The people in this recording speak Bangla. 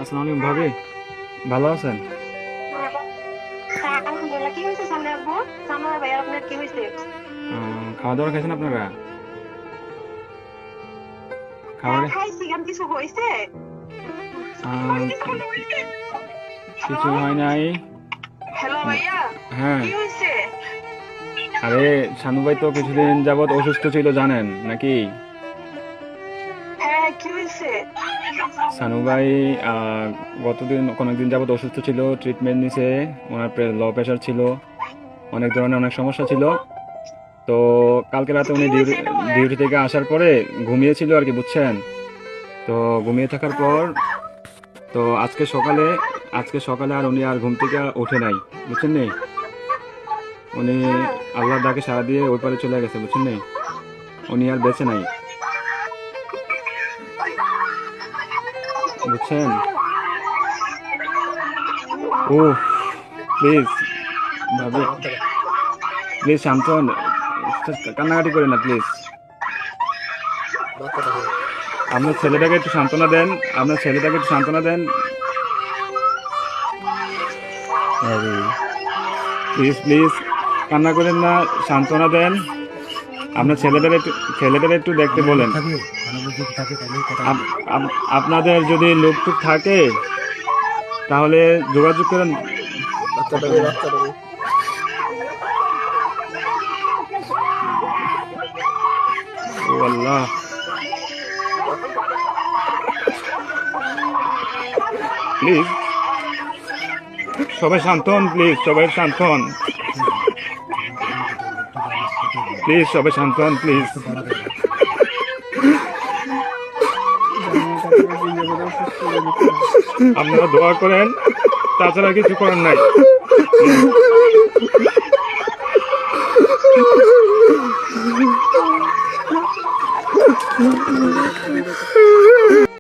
আসসালামু আলাইকুম ভাবি, ভালো আছেন? হ্যাঁ, আলহামদুলিল্লাহ। কি হয়েছে সামনে আব্বু? সামনে ভাই আপনার কি হয়েছে? খাওয়া দাওয়া খাইছেন আপনারা? হ্যাঁ খাবারে খাইছি, কেন কিছু হয়েছে? কিছু হয় নাই। হ্যালো ভাইয়া, হ্যাঁ, কি হয়েছে? আরে শানু ভাই তো কিছুদিন যাবত অসুস্থ ছিল জানেন নাকি? হ্যাঁ কি হয়েছে? শানু ভাই অনেকদিন যাবত অসুস্থ ছিল, ট্রিটমেন্ট নিছে। ওনার লো প্রেশার ছিল, অনেক ধরনের অনেক সমস্যা ছিল। তো কালকে রাতে কি উনি হয়েছে এটা বলেন? ডিউটি থেকে আসার পরে ঘুমিয়েছিল আর কি, বুঝছেন? তো ঘুমিয়ে থাকার হ্যাঁ, পর তো আজকে সকালে আর উনি আর ঘুম থেকে ওঠে নাই, বুঝছেন নি? উনি হ্যাঁ। আল্লাহর ডাকে সাড়া দিয়ে ওই পারে চলে গেছে, বুঝছেন নি? উনি আর বেঁচে নাই, বুঝছেন? ও প্লিজ ভাবি, প্লিজ শান্ত হন, কান্নাকাটি করে না প্লিজ। আপনার ছেলেটাকে একটু সান্ত্বনা দেন, আপনার ছেলেটাকে একটু সান্ত্বনা দেন, প্লিজ প্লিজ, কান্না করেন না, সান্ত্বনা দেন। আপনার ছেলেদের একটু দেখতে বলেন। আপনাদের যদি লোকটুক থাকে তাহলে যোগাযোগ করেন। ও আল্লাহ, প্লিজ সবাই শান্ত হন, প্লিজ সবাই শান্ত হন, প্লিজ সবাই শান্ত হন, প্লিজ। আপনারা দোয়া করেন, তাছাড়া কিছু করার নাই।